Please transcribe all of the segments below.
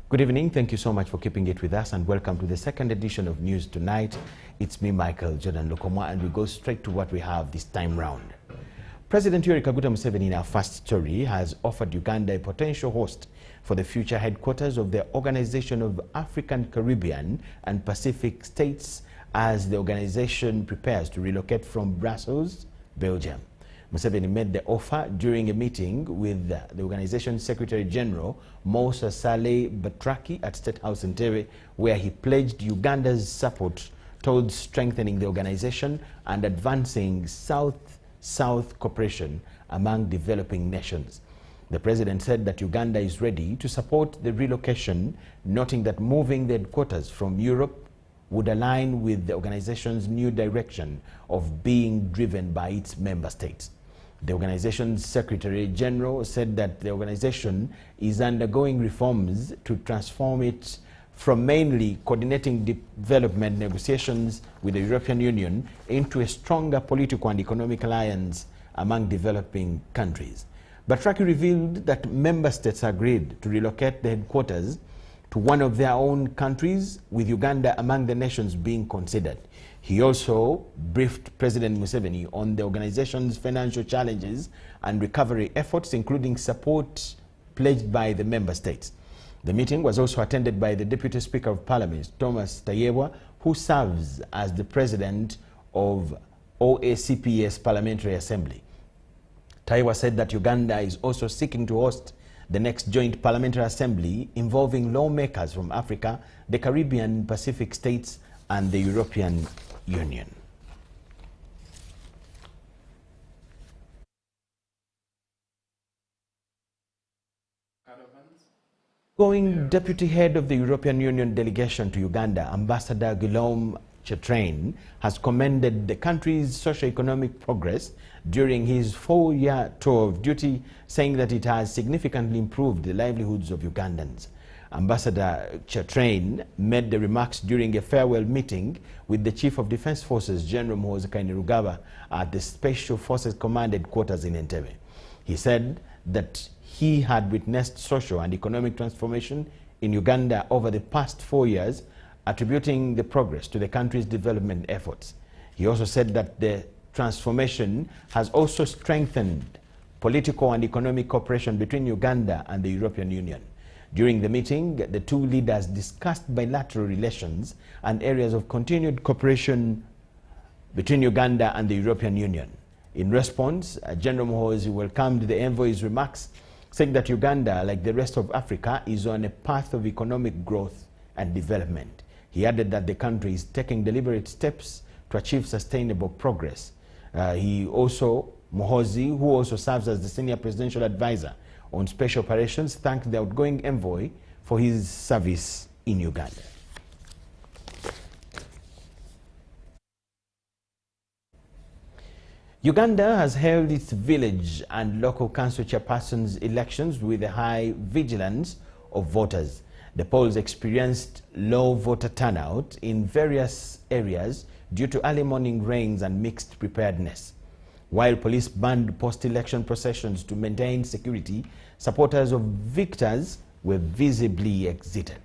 Good evening. Thank you so much for keeping it with us, and welcome to the second edition of News Tonight. It's me, Micheal, Jordan Lukomwa, and we go straight to what we have this time round. President Yoweri Kaguta Museveni, in our first story, has offered Uganda a potential host for the future headquarters of the Organization of African, Caribbean and Pacific States as the organization prepares to relocate from Brussels, Belgium. Museveni made the offer during a meeting with the organization's Secretary General, Moussa Saleh Batraki, at State House in Entebbe, where he pledged Uganda's support towards strengthening the organization and advancing South-South cooperation among developing nations. The president said that Uganda is ready to support the relocation, noting that moving the headquarters from Europe would align with the organization's new direction of being driven by its member states. The organization's Secretary General said that the organization is undergoing reforms to transform it from mainly coordinating development negotiations with the European Union into a stronger political and economic alliance among developing countries. Batraki revealed that member states agreed to relocate the headquarters to one of their own countries, with Uganda among the nations being considered. He also briefed President Museveni on the organization's financial challenges and recovery efforts, including support pledged by the member states. The meeting was also attended by the Deputy Speaker of Parliament, Thomas Tayebwa, who serves as the President of OACP's Parliamentary Assembly. Tayebwa said that Uganda is also seeking to host the next joint parliamentary assembly involving lawmakers from Africa, the Caribbean, Pacific states, and the European Union. Going deputy head of the European Union delegation to Uganda, Ambassador Guillaume Chetrain, has commended the country's socio-economic progress during his 4-year tour of duty, saying that it has significantly improved the livelihoods of Ugandans. Ambassador Chetrain made the remarks during a farewell meeting with the Chief of Defense Forces, General Muhoozi Kainerugaba, at the Special Forces Command Headquarters in Entebbe. He said that he had witnessed social and economic transformation in Uganda over the past 4 years, attributing the progress to the country's development efforts. He also said that the transformation has also strengthened political and economic cooperation between Uganda and the European Union. During the meeting, the two leaders discussed bilateral relations and areas of continued cooperation between Uganda and the European Union. In response, General Muhoozi welcomed the envoy's remarks, saying that Uganda, like the rest of Africa, is on a path of economic growth and development. He added that the country is taking deliberate steps to achieve sustainable progress. Muhoozi, who also serves as the senior presidential advisor on special operations, thanked the outgoing envoy for his service in Uganda. Uganda has held its village and local council chairpersons elections with a high vigilance of voters. The polls experienced low voter turnout in various areas due to early morning rains and mixed preparedness. While police banned post-election processions to maintain security, supporters of victors were visibly exited.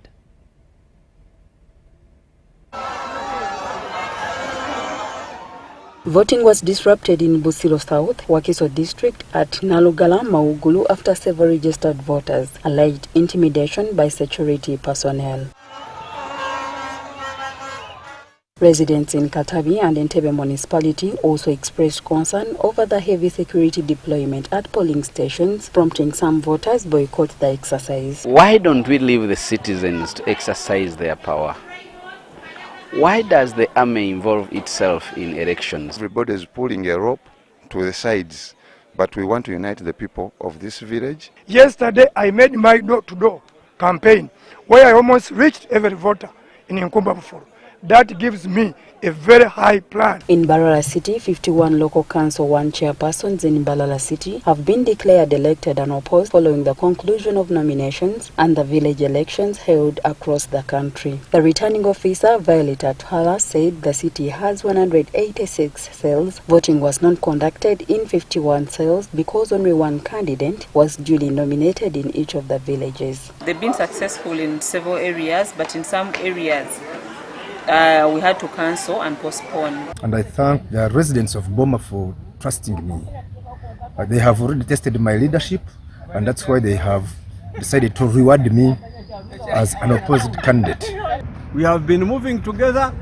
Voting was disrupted in Busiro South, Wakiso District at Nalugala, Maugulu after several registered voters alleged intimidation by security personnel. Residents in Katabi and Entebbe municipality also expressed concern over the heavy security deployment at polling stations, prompting some voters boycott the exercise. Why don't we leave the citizens to exercise their power? Why does the army involve itself in elections? Everybody is pulling a rope to the sides, but we want to unite the people of this village. Yesterday I made my door-to-door campaign where I almost reached every voter in Nkumba Bufuru. that gives me a very high plan. In Mbarara City, 51 local council 1 chairpersons in Mbarara City have been declared elected and opposed following the conclusion of nominations and the village elections held across the country. The returning officer, Violet Atwala, said the city has 186 cells. Voting was not conducted in 51 cells because only one candidate was duly nominated in each of the villages. They've been successful in several areas, but in some areas we had to cancel and postpone. And I thank the residents of Boma for trusting me. They have already tested my leadership, and that's why they have decided to reward me as an opposed candidate. We have been moving together.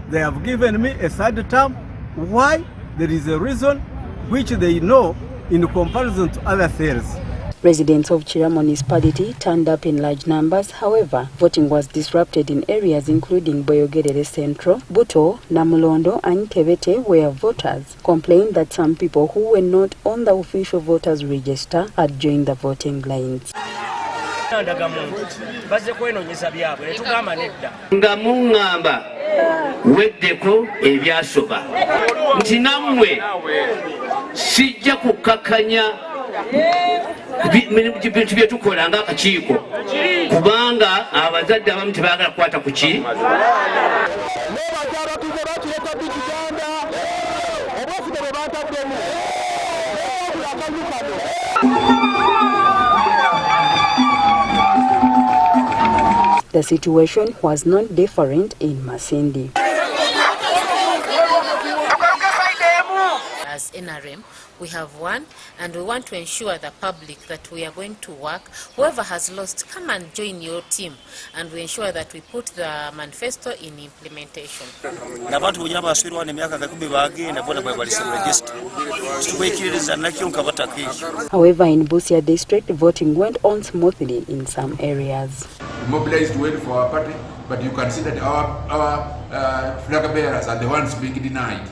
They have given me a third term. Why? There is a reason which they know in comparison to other cells. Residents of Chira municipality turned up in large numbers. However, voting was disrupted in areas including Boyogerere Central, Buto, Namulondo and Kebete, where voters complained that some people who were not on the official voters register had joined the voting lines. bintu byetukola nga akakiiko kubanga abazadde abamu tebagala kukwata ku ki. The situation was not different in Masindi. As NRM, we have won, and we want to ensure the public that we are going to work. Whoever has lost, come and join your team, and we ensure that we put the manifesto in implementation. However, in Busia district, voting went on smoothly in some areas. Mobilized well for our party, but you can see that our flag bearers are the ones being denied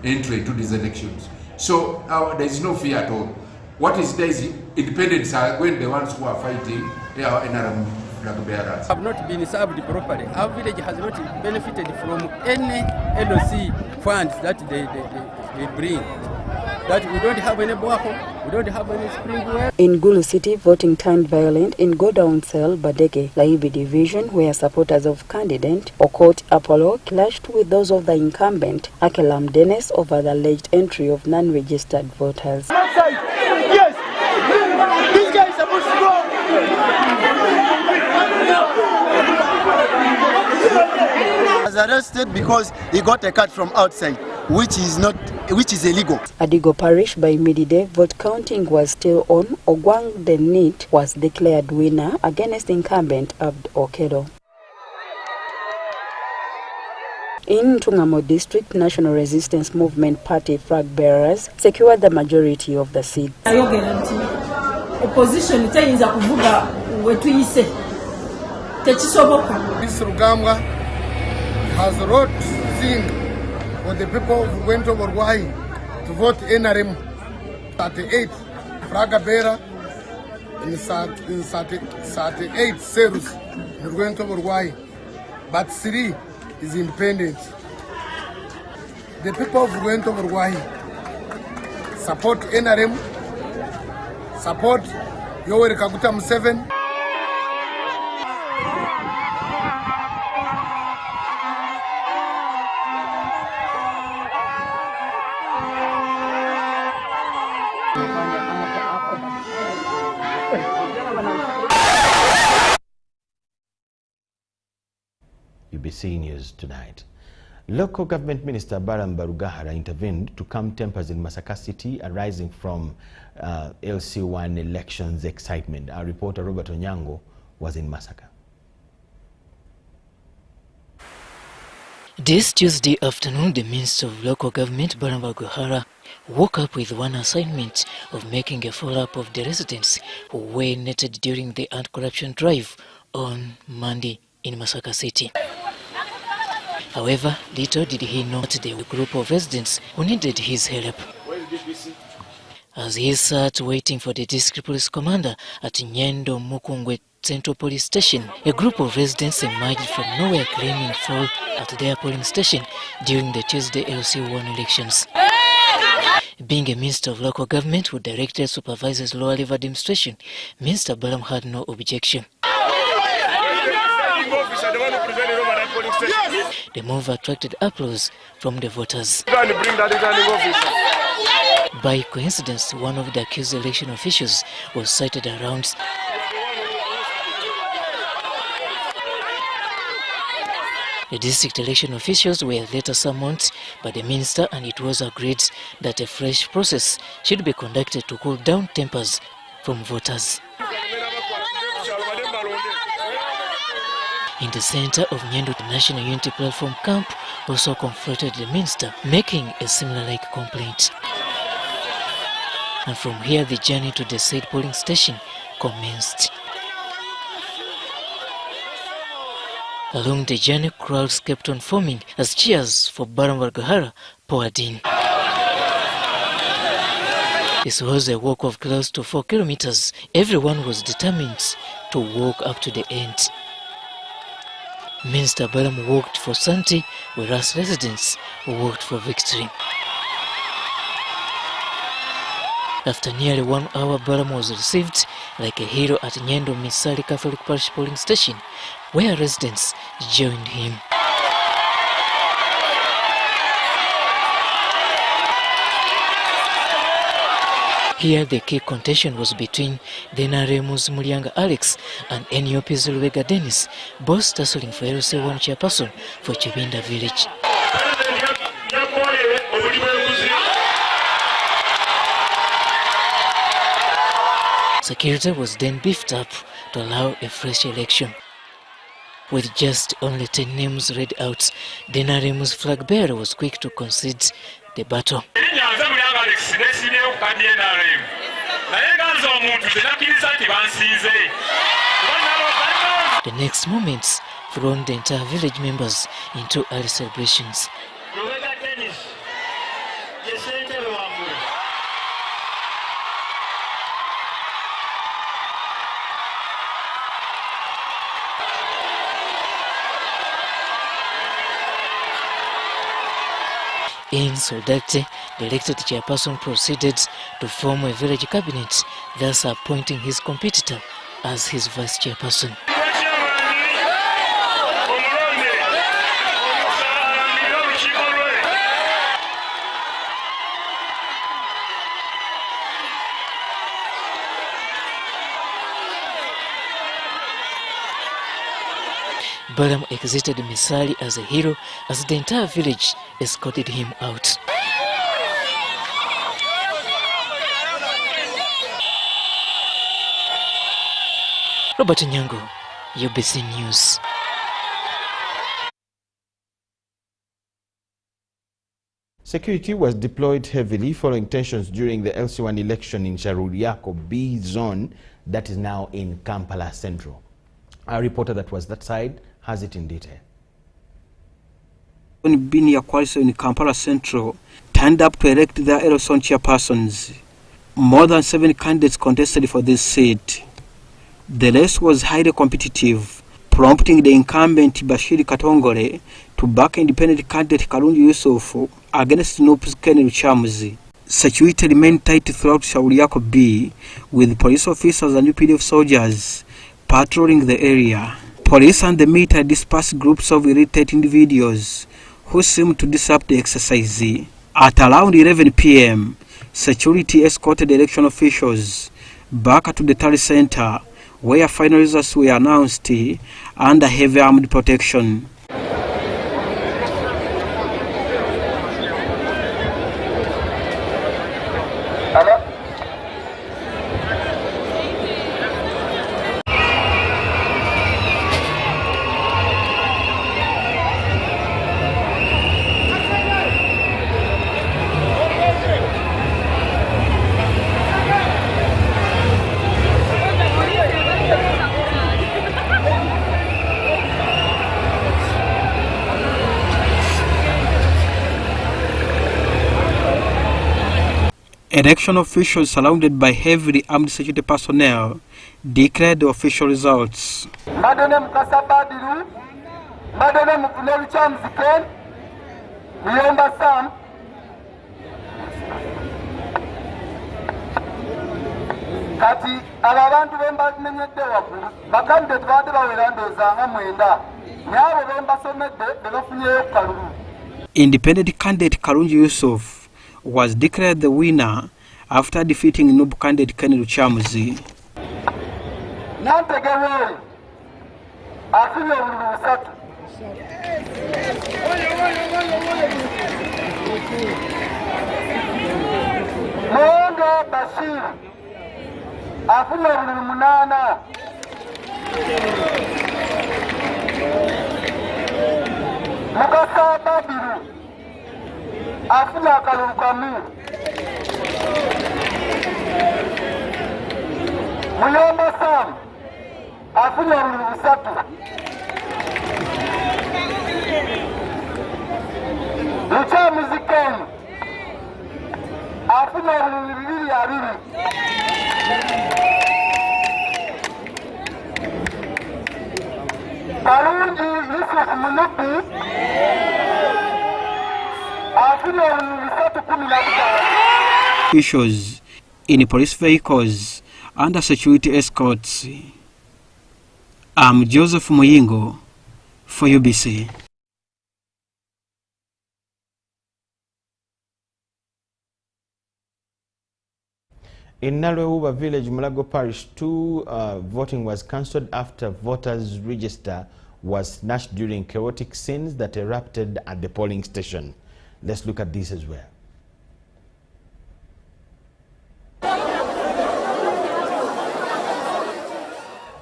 entry to these elections. So there is no fear at all. What is there is independents are when the ones who are fighting our NRM flag bearers. Have not been served properly. Our village has not benefited from any LOC funds that they bring. That we don't have any borehole, we don't have any spring well. In Gulu City, voting turned violent in Godown Cell, Badege, Laibi division, where supporters of candidate Okot Apollo clashed with those of the incumbent Akelam Dennis over the alleged entry of non-registered voters. Yes, this guy is supposed to go. Was arrested because he got a card from outside, which is illegal. Adigo Parish by midday, vote counting was still on. Ogwang the NIT was declared winner against incumbent Abd Okedo. In Tungamo district, National Resistance Movement Party flag bearers secured the majority of the seats. Opposition itayinza kuvuga wetuyise tekisoboka. This Lukomwa has wrote thing for the people who went over why to vote NRM 38 flag bearer in 38 cells went over why, but 3 is independent. The people who went over why support NRM, support Yoweri Kaguta Museveni. UBC News Tonight. Local Government Minister Baram Barugahara intervened to calm tempers in Masaka City arising from LC1 elections excitement. Our reporter Robert Onyango was in Masaka. This Tuesday afternoon, the Minister of Local Government, Baram Barugahara, woke up with one assignment of making a follow-up of the residents who were netted during the anti-corruption drive on Monday in Masaka City. However, little did he know that there were a group of residents who needed his help. As he sat waiting for the district police commander at Nyendo Mukungwe Central Police Station, a group of residents emerged from nowhere claiming fall at their polling station during the Tuesday LC1 elections. Being a Minister of Local Government who directed supervises Lower River Administration, Minister Balam had no objection. The move attracted applause from the voters. By coincidence, one of the accused election officials was sighted around. The district election officials were later summoned by the minister, and it was agreed that a fresh process should be conducted to cool down tempers from voters. In the center of Nyendo, the National Unity Platform camp also confronted the minister, making a similar-like complaint. And from here, the journey to the said polling station commenced. Along the journey, crowds kept on forming as cheers for Baram Gahara poured in. This was a walk of close to 4 kilometers. Everyone was determined to walk up to the end. Minister Baram worked for sanity, whereas residents worked for victory. After nearly 1 hour, Baram was received like a hero at Nyendo Misali Catholic Parish polling station, where residents joined him. Here, the key contention was between the NRM's Mulianga Alex and NUP's Lubega Dennis, both tussling for LC1 chairperson for Chibinda village. Security was then beefed up to allow a fresh election. With just only 10 names read out, the NRM's flag bearer was quick to concede the battle. The next moments thrown the entire village members into early celebrations. In solidarity, the elected chairperson proceeded to form a village cabinet, thus appointing his competitor as his vice chairperson. Baram exited Misali as a hero as the entire village escorted him out. Robert Nyango, UBC News. Security was deployed heavily following tensions during the LC1 election in Charuriako B zone that is now in Kampala Central. Our reporter that was that side has it in detail. Binia Kwaliso in Kampala Central turned up to elect their election chairpersons. More than 7 candidates contested for this seat. The race was highly competitive, prompting the incumbent Bashir Katongole to back independent candidate Kalungi Yusuf against NUP's Ken Ruchamuzi. Security remained tight throughout Shauriako B, with police officers and UPDF soldiers patrolling the area. Police and the military dispersed groups of irritated individuals who seemed to disrupt the exercise. At around 11 p.m., security escorted election officials back to the tally center, where final results were announced under heavy armed protection. Election officials, surrounded by heavily armed security personnel, declared the official results. Madone Mukasa Badiru, Madone Mukunelu Chamziken, Muyomba Sam, Kati ababantu bemba menyedde waggulu bakandidate baadde bawerandoza nga mwenda naye abo bembasomedde ne bafunyeyo kalulu. Independent candidate Karungi Yusuf was declared the winner after defeating Nubu candidate Ken Luchamuzi. Nantegewe afunye obululu busatu. Mondo Bashir afunye obululu 8. Mukasa Badiru afunye akalulu kamu. Muyomba Sam afunye obululu 3. Luchamuzi Ken afunye obululu 2. Karungi Yusuf Munubi afunye obululu 3. Officials in police vehicles under security escorts. I'm Joseph Muyingo for UBC. In Nalwewuba village, Mulago Parish, 2 voting was cancelled after voters' register was snatched during chaotic scenes that erupted at the polling station. Let's look at this as well.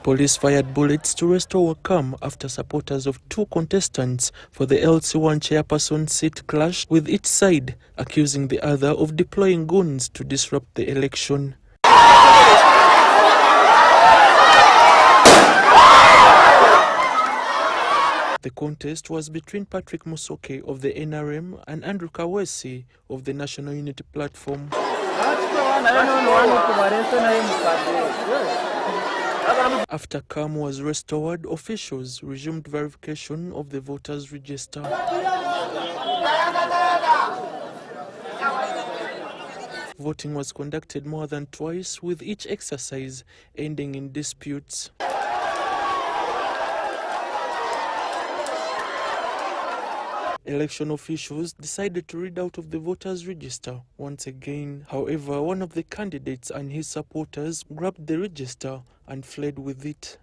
Police fired bullets to restore calm after supporters of 2 contestants for the LC1 chairperson seat clashed, with each side accusing the other of deploying guns to disrupt the election. The contest was between Patrick Musoke of the NRM and Andrew Kawesi of the National Unity Platform. After calm was restored, officials resumed verification of the voters' register. Voting was conducted more than twice, with each exercise ending in disputes. Election officials decided to read out of the voters' register once again. However, one of the candidates and his supporters grabbed the register and fled with it.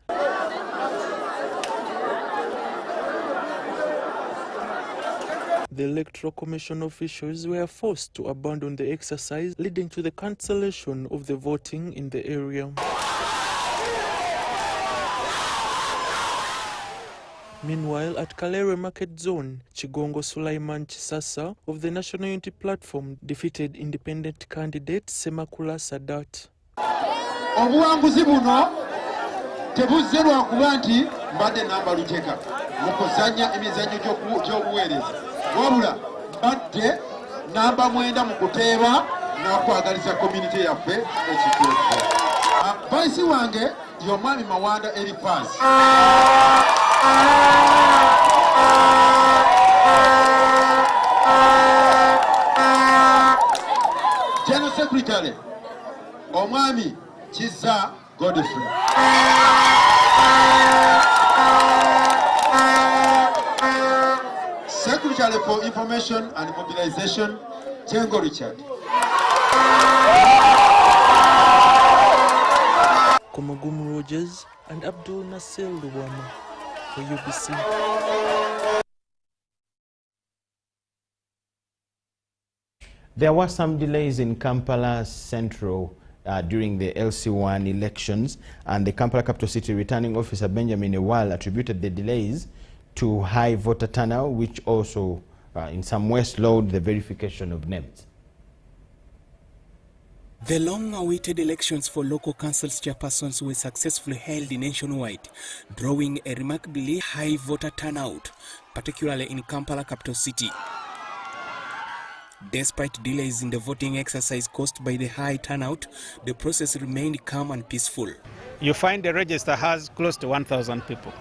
The Electoral Commission officials were forced to abandon the exercise, leading to the cancellation of the voting in the area. Meanwhile, at Kalere Market Zone, Chigongo Sulaiman Chisasa of the National Unity Platform defeated independent candidate Semakula Sadat. Obuwanguzi buno tebuzze lwakuba nti mbadde namba luteka mu kuzannya emizannyo gy'obuweereza, wabula mbadde namba 9 mu kuteeba n'okwagaliza community yaffe ekituufu. Vaisi wange y'omwami Mawanda Elifazi. General Secretary omwami Kiza Godfrey. Secretary for Information and Mobilization Chengo Richard. Komagum Rogers and Abdul Nasir Luwama for UBC. There were some delays in Kampala Central during the LC1 elections, and the Kampala capital city returning officer Benjamin Ewal attributed the delays to high voter turnout, which also in some way slowed the verification of names. The long-awaited elections for local councils chairpersons were successfully held nationwide, drawing a remarkably high voter turnout, particularly in Kampala capital city. Despite delays in the voting exercise caused by the high turnout, the process remained calm and peaceful. you find the register has close to 1,000 people.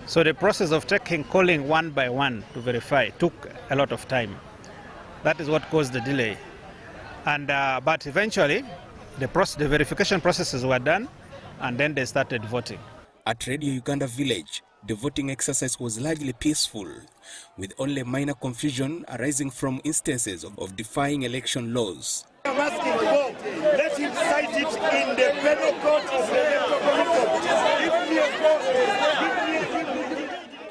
So the process of calling one by one to verify took a lot of time. That is what caused the delay. And but eventually, the verification processes were done, and then they started voting. At Radio Uganda Village, the voting exercise was largely peaceful, with only minor confusion arising from instances of defying election laws. I'm asking for, let him cite it in the penal court of the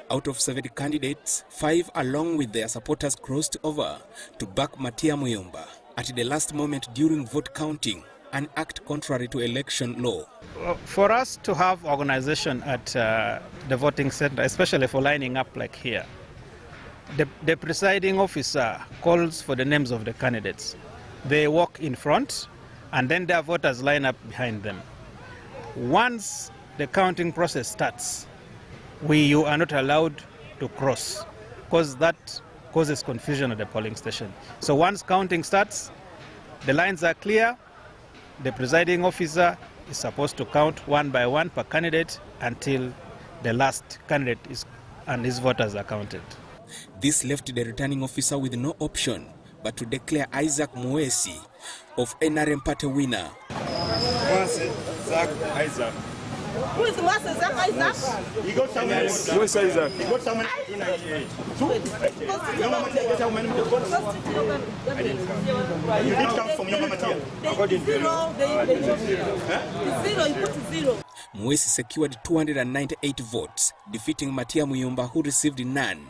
Out of 70 candidates, 5 along with their supporters crossed over to back Micheal Muyomba at the last moment during vote counting, an act contrary to election law. For us to have organization at the voting center, especially for lining up like here, the presiding officer calls for the names of the candidates. They walk in front, and then their voters line up behind them. Once the counting process starts, you are not allowed to cross, because that causes confusion at the polling station. So once counting starts, the lines are clear. The presiding officer is supposed to count one by one per candidate until the last candidate and his voters are counted. This left the returning officer with no option but to declare Isaac Mwesi of NRM party winner. Isaac. Who is Mwesi Zach Isaac? He got someone. Yes. Who is Isaac? He got someone in 98. You did come from your mama. Zero. Mwesi secured 298 votes, defeating Micheal Muyomba, who received none.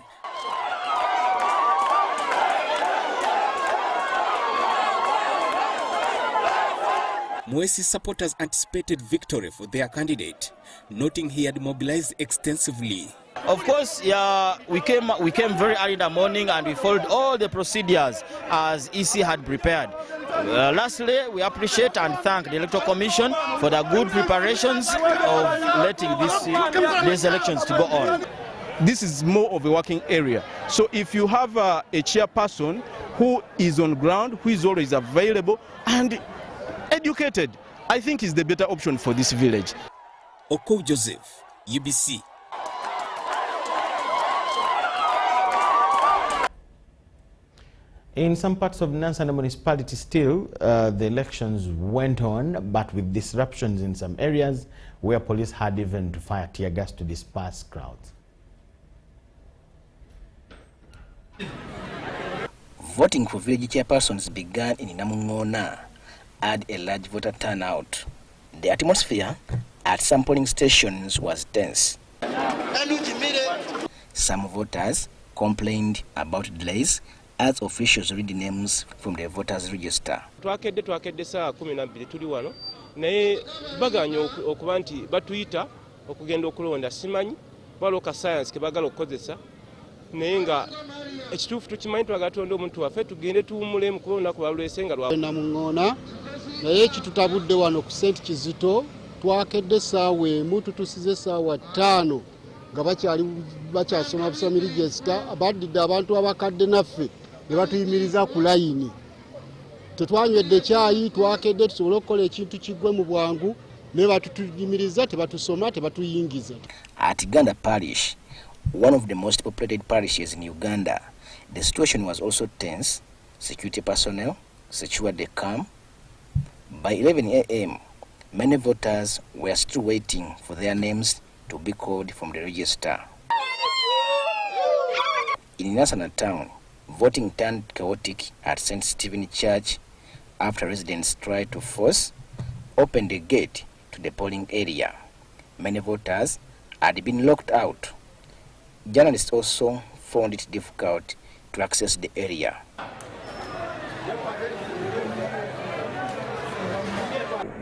Mwesi's supporters anticipated victory for their candidate, noting he had mobilized extensively. Of course, yeah, we came very early in the morning and we followed all the procedures as EC had prepared. Lastly, we appreciate and thank the Electoral Commission for the good preparations of letting these elections to go on. This is more of a working area. So if you have a chairperson who is on ground, who is always available and educated, I think is the better option for this village. Oko Joseph, UBC. In some parts of Nansana municipality still, the elections went on, but with disruptions in some areas where police had even to fire tear gas to disperse crowds. Voting for village chairpersons began in Namungona, had a large voter turnout. The atmosphere at some polling stations was tense. Some voters complained about delays as officials read the names from the voters register. Twakedde saa 12 tuli wano naye baganya okuba nti batuyita okugenda okulonda simanyi baloka science ke bagala okukozesa naye nga ekituufu tukimanyi twagala tulonda omuntu waffe tugende tuwumulemu kuba olunaku balwese nga Namungona naye ekitutabudde wano ku St. Kizito twakedde saawa emu tutusize saawa 5 nga bakyasoma busomi register abaddidde abantu abakadde naffe ne batuyimiriza ku layini. Tetwanywedde kyayi twakedde tusobole okukola ekintu kiggwe mu bwangu ne batuyimiriza tebatusoma tebatuyingiza. At Uganda Parish, one of the most populated parishes in Uganda, the situation was also tense. Security personnel secured the calm. By 11 a.m., many voters were still waiting for their names to be called from the register. In Nansana town, voting turned chaotic at St. Stephen Church after residents tried to force open the gate to the polling area. Many voters had been locked out. Journalists also found it difficult to access the area.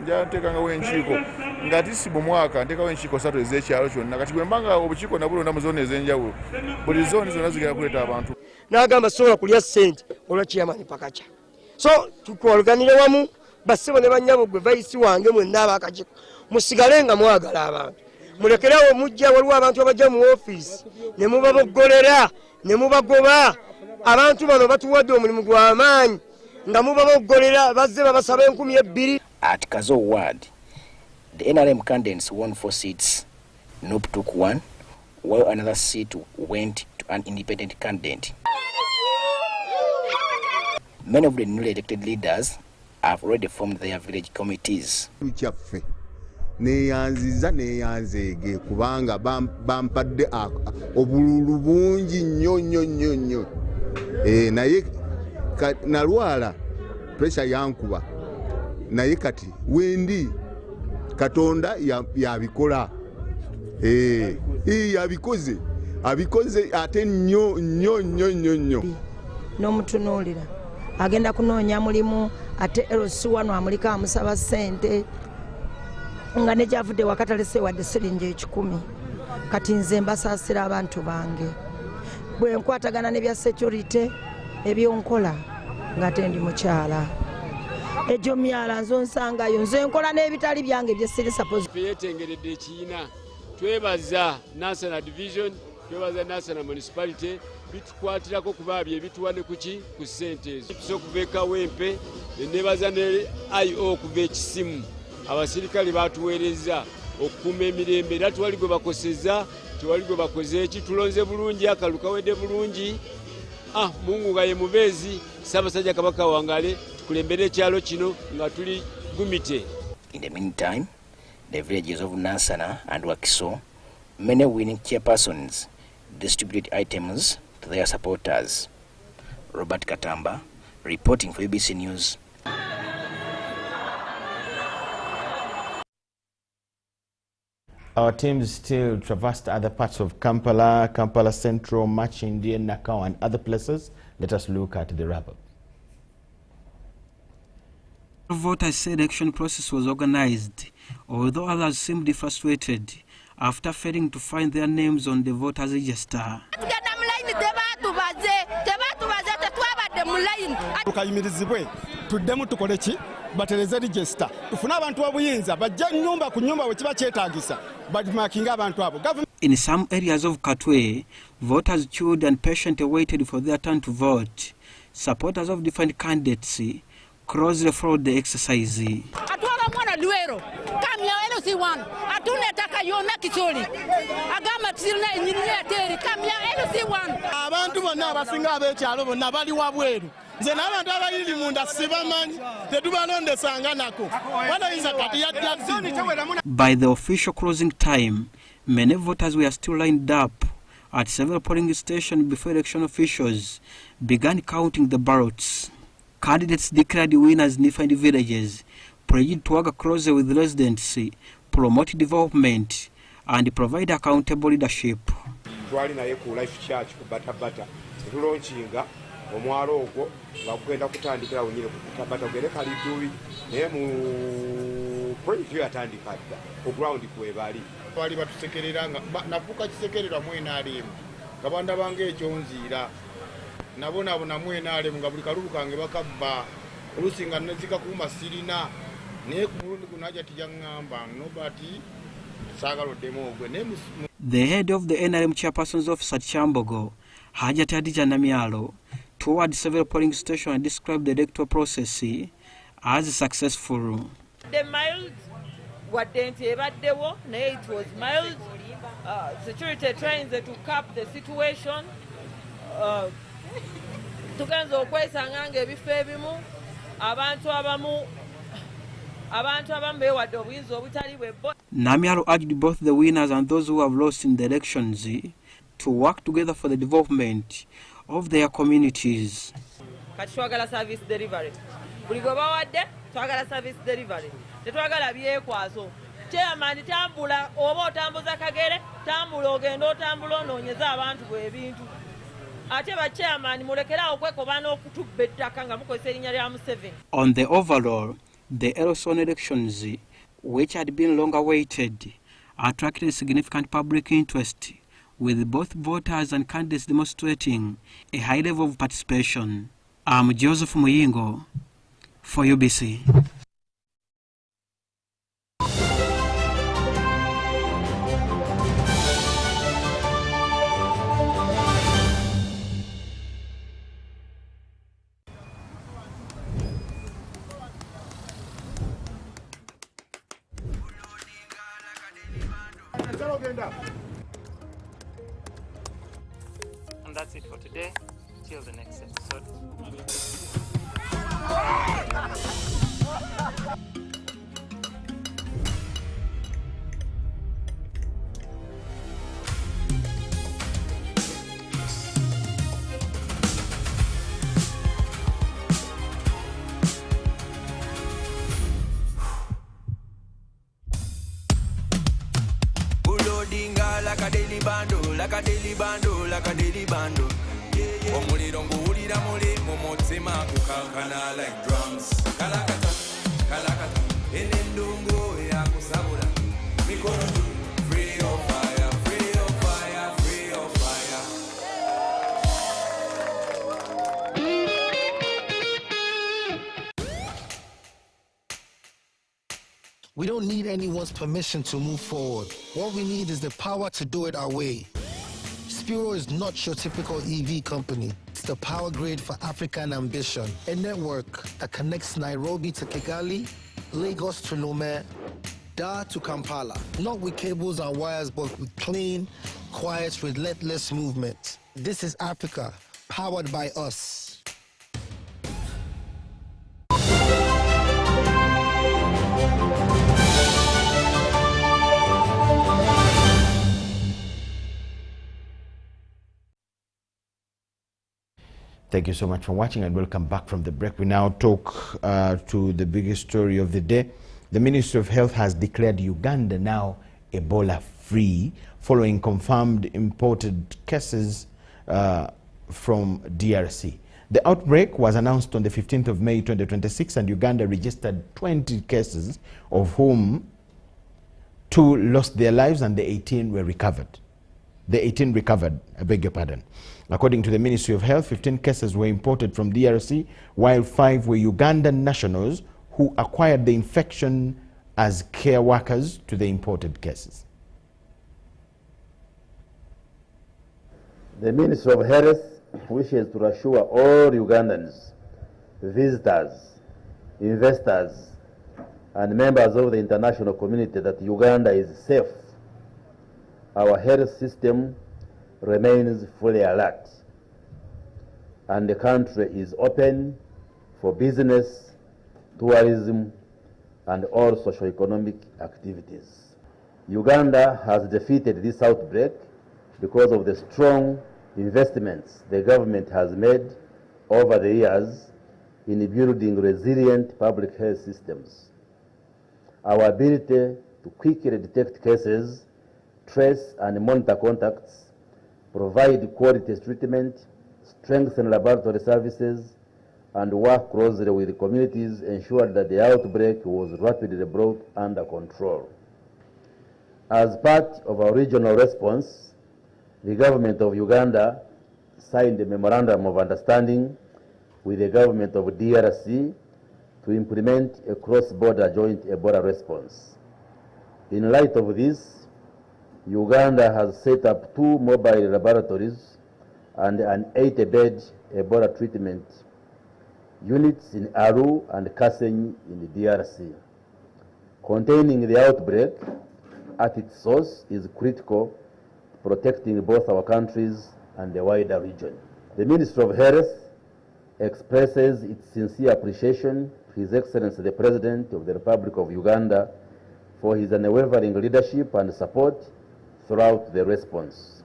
Njatekangawo enkiiko ngati si mu mwaka ntekawo enkiiko 3 ez'ekyalo kyonna kati bwe mbanga obukiiko nabulonda mu zooni ez'enjawulo buli zooni zonna zigenda kuleeta abantu. N'agamba sobola kulya ssente olwa chairman pakaca. So tukwaluganire wamu bassebo ne bannyabo gwe vayisi wange mwenna abakakiiko musigale nga mwagala abantu. Mulekerawo mujja waliwo abantu abajja mu ofiisi ne mubaboggolera ne mubagoba. Abantu bano batuwadde omulimu gw'amaanyi nga mubaboggolera bazze babasaba 2,000. At Kazo Ward, The NRM candidates won 4 seats. NUP took 1, while another seat went to an independent candidate. Many of the newly elected leaders have already formed their village committees. Neyanziza neyanzege kubanga bampadde obululu bungi nnyo naye nalwala pressure yankuba naye kati wendi Katonda yabikola yabikoze abikoze ate nnyo n'omutunuulira agenda kunoonya mulimu ate LC wano amulika amusaba ssente nga nejavudde wakatalese wadde siringi 10 kati nze mbasaasira abantu bange bwe nkwatagana nebya security ebyonkola nga tendi mukyala ejo myala nzo nsangayo nze nkola n'ebitali byange byesiri suppose yetengeredde ekiina twebaza national division twebaza national municipality bitukwatirako kubaabye ebituwane kuki ku ssente ezo tusokuva ekawempe nebaza ne IO okuva ekisimu abasirikale batuweereza okukuuma emirembe era tewali gwe bakoseza tewali gwe bakoze eki tulonze bulungi akalu kawedde bulungi Mungu nga ye mubeezi Ssaabasajja Kabaka wangale tukulembere ekyalo kino nga tuli gumite. In the meantime, the villages of Nansana and Wakiso, many winning chairpersons distribute items to their supporters. Robert Katamba, reporting for ABC News. Our teams still traversed other parts of Kampala, Kampala Central, Machindi, Nakao, and other places. Let us look at the wrap-up. The voter selection process was organized, although others seemed frustrated after failing to find their names on the voters register. Tukayimirizibwe tuddemu tukoleki batereze register tufune abantu obuyinza bajja nyumba ku nyumba wekiba kyetaagisa badmarkinga abantu abo. In some areas of Katwe, voters queued and patiently waited for their turn to vote. Supporters of different candidates closely followed the exercise. Atwala mwana duero kamya LC1 atunetaka yona kicholi agamba tsirina enyinya teri kamya LC1 abantu bonna abasinga abekyalo bonna bali wabweru nze n'abantu abayiri munda sibamanyi tetubalondesanga nako banayinza kati yadda. By the official closing time, many voters were still lined up at several polling stations before election officials began counting the ballots. Candidates declared winners in different villages, pledged to work closer with residents, promote development, and provide accountable leadership. Twali naye ku Life Church ku Batabata tulaunchinga omwalo ogwo bagenda kutandikira wenyine ku Batabata gere kalidubi naye mu project yatandika dda ku ground kwebali twali batusekereranga nafuka kisekererwa mwena alimu kabanda bange ekyonzira nabona mwena alimu nga buli kalulu kange bakabba olusinga nezika kuma sirina naye ku Burundi kunaja tijangamba nobati sagalodemo ogwe ne. The head of the NRM chairperson's office at Chambogo, Hajat Adija Namialo, toured several polling stations and described the electoral process as successful. The mild it was mild. Security trying to cap the situation. Tugenza okwesanganga ebifo ebimu abantu abamu beewadde obuyinza obutali bwe bo. Namialo urged both the winners and those who have lost in the elections to work together for the development of their communities. Kati twagala service delivery. Buli gwe bawadde twagala service delivery. Tetwagala byekwaso. Chairman tambula oba otambuza kagere tambula ogenda otambula onoonyeza abantu bw'ebintu. Ate ba chairman mulekera okwekobana okutubba ettaka nga mukozesa erinnya lya Museveni. On the overall, the Elson elections, which had been long awaited, attracted significant public interest, with both voters and candidates demonstrating a high level of participation. I'm Joseph Muyingo for UBC. And that's it for today. Till the next episode. Like a daily bando, like a daily bando, like a daily bando. Omuliro nguwulira muli mu mutima kukankana like drums. Kalakata, kalakata, enendungu yakusabula. Mikono free of fire, free of fire, free of fire. We don't need anyone's permission to move forward. What we need is the power to do it our way. Spiro is not your typical EV company. It's the power grid for African ambition. A network that connects Nairobi to Kigali, Lagos to Lome, Dar to Kampala. Not with cables and wires, but with clean, quiet, relentless movement. This is Africa, powered by us. Thank you so much for watching and welcome back from the break. We now talk to the biggest story of the day. The Ministry of Health has declared Uganda now Ebola-free following confirmed imported cases from DRC. The outbreak was announced on the 15th of May 2026 and Uganda registered 20 cases, of whom 2 lost their lives and the 18 were recovered. The 18 recovered, I beg your pardon. According to the Ministry of Health, 15 cases were imported from DRC, while 5 were Ugandan nationals who acquired the infection as care workers to the imported cases. The Ministry of Health wishes to assure all Ugandans, visitors, investors, and members of the international community that Uganda is safe. Our health system remains fully alert, and the country is open for business, tourism, and all socio-economic activities. Uganda has defeated this outbreak because of the strong investments the government has made over the years in building resilient public health systems. Our ability to quickly detect cases, trace and monitor contacts, provide quality treatment, strengthen laboratory services, and work closely with communities ensured that the outbreak was rapidly brought under control. As part of our regional response, the government of Uganda signed a memorandum of understanding with the government of DRC to implement a cross-border joint Ebola response. In light of this, Uganda has set up 2 mobile laboratories and an 80-bed Ebola treatment units in Aru and Kasenyi in the DRC. Containing the outbreak at its source is critical to protecting both our countries and the wider region. The Ministry of Health expresses its sincere appreciation to His Excellency the President of the Republic of Uganda for his unwavering leadership and support throughout the response.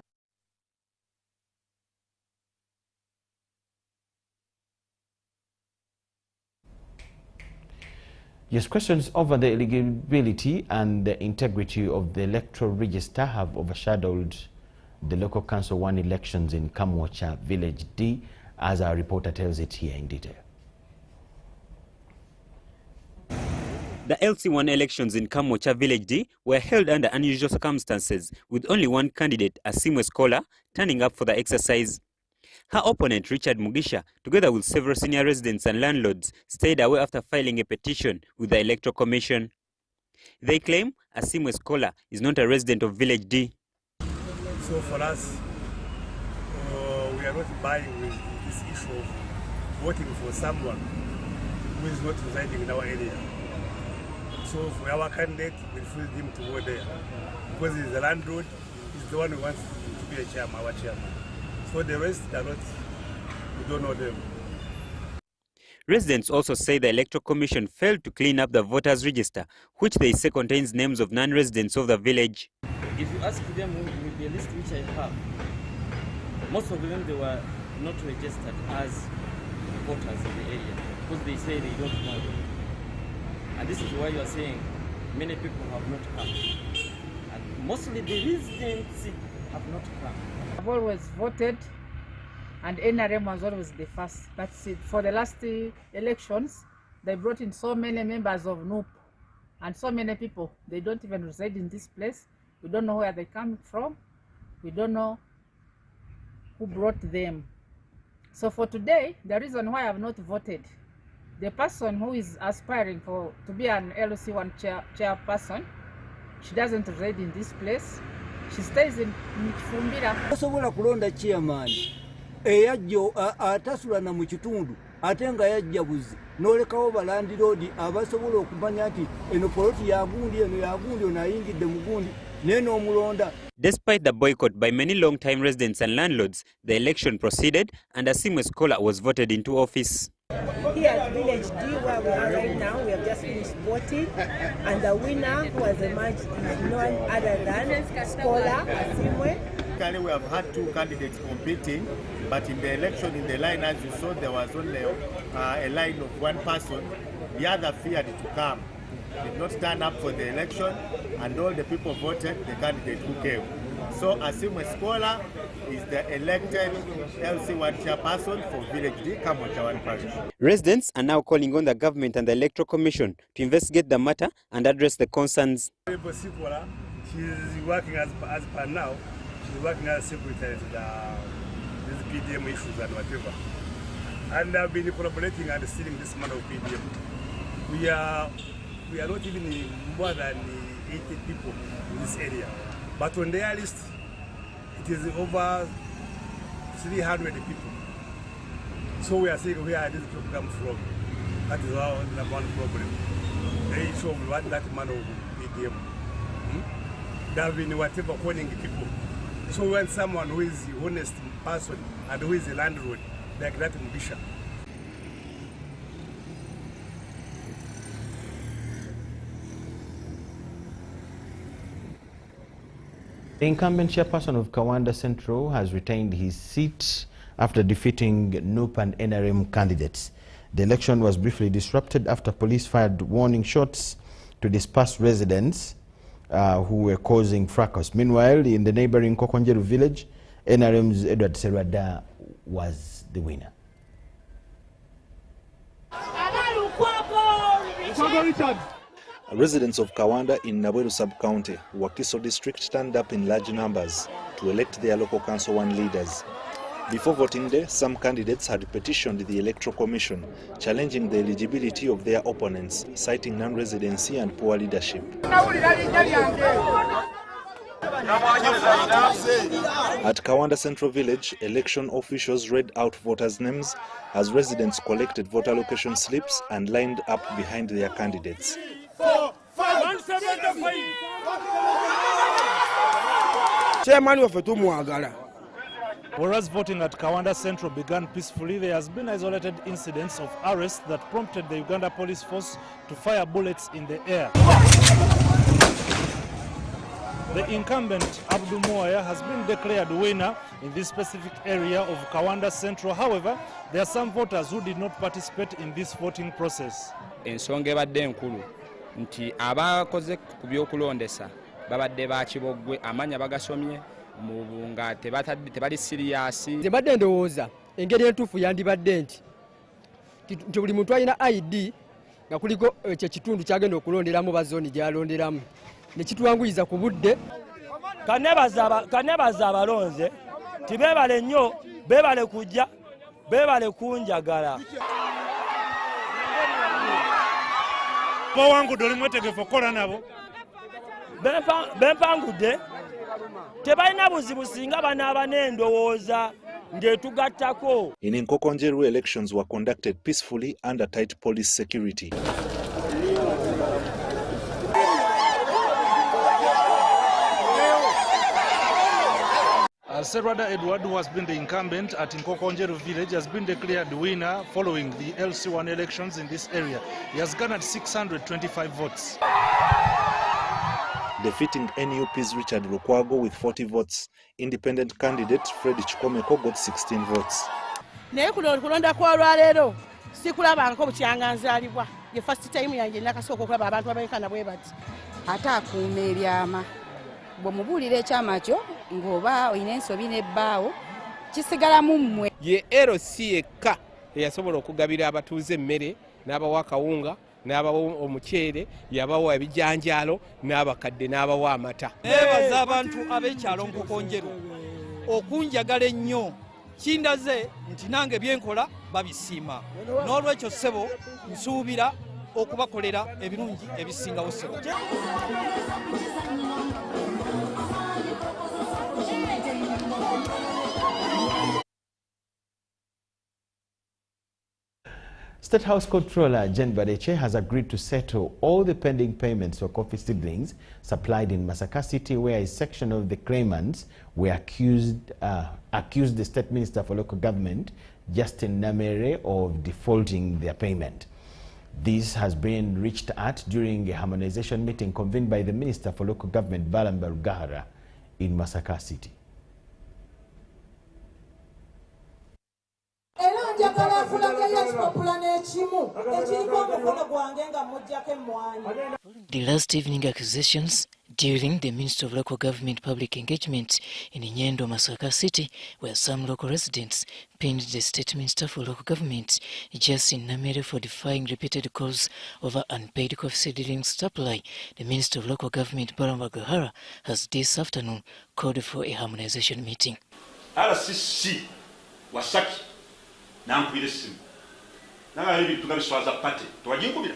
Yes, questions over the eligibility and the integrity of the electoral register have overshadowed the local council 1 elections in Kamwocha Village D, as our reporter tells it here in detail. The LC1 elections in Kamwocha Village D were held under unusual circumstances, with only one candidate, a Simwe scholar, turning up for the exercise. Her opponent, Richard Mugisha, together with several senior residents and landlords, stayed away after filing a petition with the Electoral Commission. They claim a Simwe scholar is not a resident of Village D. So for us, we are not buying with this issue of voting for someone who is not residing in our area. So for our candidate, we feel him to go there because he's the landlord. He's the one who wants to be a chairman, our chairman. So the rest are not. We don't know them. Residents also say the Electoral Commission failed to clean up the voters' register, which they say contains names of non-residents of the village. If you ask them with the list which I have, most of them they were not registered as voters in the area because they say they don't know. And this is why you are saying many people have not come. And mostly the residents have not come. I've always voted and NRM was always the first. But for the last elections, they brought in so many members of NUP and so many people. They don't even reside in this place. We don't know where they come from. We don't know who brought them. So for today, the reason why I have not voted, the person who is aspiring to be an LC1 chairperson, she doesn't reside in this place. She stays in Fumbira. Osobola kulonda chairman eyajjo atasulana mu kitundu ate nga yajja buzi n'olekawo balandiroodi abasobola okumanya nti eno poloti yagundi eno yagundi ono ayingidde mu gundi n'eno omulonda. Despite the boycott by many long-time residents and landlords, the election proceeded and a seamless scholar was voted into office. Here at Village D, where we are right now, we have just finished voting, and the winner who has emerged is none other than Scholar Asimwe. We have had two candidates competing, but in the election, in the line, as you saw, there was only a line of one person. The other feared to come, did not stand up for the election, and all the people voted the candidate who came. So Asimwe Scholar is the elected LC1 chairperson for Village D, Kamochawan Parish. Residents are now calling on the government and the Electoral Commission to investigate the matter and address the concerns. She is working as per now. She's working as secretary to these PDM issues and whatever. And I've been collaborating and steering this man of PDM. We are not even more than 80 people in this area. But on their list, it is over 300 people. So we are saying where this people come from. That is our number one problem. They show what that man of PDM. They have been whatever calling people. So we want someone who is the honest person and who is a landlord, like that Mbisha. The incumbent chairperson of Kawanda Central has retained his seat after defeating NUP and NRM candidates. The election was briefly disrupted after police fired warning shots to disperse residents who were causing fracas. Meanwhile, in the neighboring Kokonjeru village, NRM's Edward Serwada was the winner. Residents of Kawanda in Nabweru sub-county, Wakiso district, turned up in large numbers to elect their local council 1 leaders. Before voting day, some candidates had petitioned the Electoral Commission, challenging the eligibility of their opponents, citing non-residency and poor leadership. At Kawanda Central Village, election officials read out voters' names as residents collected voter location slips and lined up behind their candidates. Whereas voting at Kawanda Central began peacefully, there has been isolated incidents of arrests that prompted the Uganda Police Force to fire bullets in the air. The incumbent, Abdul Moaya, has been declared winner in this specific area of Kawanda Central. However, there are some voters who did not participate in this voting process. Ensonga ebadde enkulu nti abakoze ku by'okulondesa babadde bakibogwe amanya bagasomye nga tebali siriyasi. Nze mbadde ndowooza engeri entuufu yandibadde nti buli muntu alina ID nga kuliko ekyo ekitundu kyagenda okulonderamu bazooni gyalonderamu ne kitwanguyiza ku budde. Kanebaza abalonze ti beebale nnyo, beebale kujja, beebale kunjagala. Bawangudde oli mwetegefu okukola nabo. Bempangudde tebalina buzibu singa banaaba n'endowooza ng'etugattako. In Nkokonjeru, elections were conducted peacefully under tight police security. Serwada Edward, who has been the incumbent at Nkokonjeru village, has been declared winner following the LC1 elections in this area. He has garnered 625 votes. Defeating NUP's Richard Lukwago with 40 votes, independent candidate Fred Chikomeko got 16 votes. Naye kulonda kwa lwaleero sikulabangako bukyanga nzaalibwa ye first time yange nakasooka okulaba abantu abenkana bwe bati ate akuuma ebyama bw'omubuulira ekyama kyo ng'oba olina ensobi n'ebbaawo kisigalamu mmwe. Ye LC yekka eyasobola okugabira abatuuze emmere n'abawa akawunga n'abawa omuceere yabawa ebijanjaalo n'abakadde n'abawa amata. Neebaza abantu ab'ekyalo Nkokonjeru okunjagala ennyo kindaze nti nange byenkola babisiima n'olwekyo ssebo nsuubira okubakolera ebirungi ebisingawo ssebo. State House Controller Jen Badeche has agreed to settle all the pending payments for coffee seedlings supplied in Masaka City, where a section of the claimants were accused the State Minister for Local Government, Justin Namere, of defaulting their payment. This has been reached at during a harmonization meeting convened by the Minister for Local Government, Balamba Rugahara, in Masaka City. The last evening accusations during the Ministry of Local Government public engagement in Nyendo, Masaka City, where some local residents pinned the State Minister for Local Government, Justin Namere, for defying repeated calls over unpaid coffee seedling supply. The Minister of Local Government, Balamba Rugahara, has this afternoon called for a harmonization meeting. RCC wasaki nankubira essimu nanga ebintu tugabiswaza pate twajinkubira.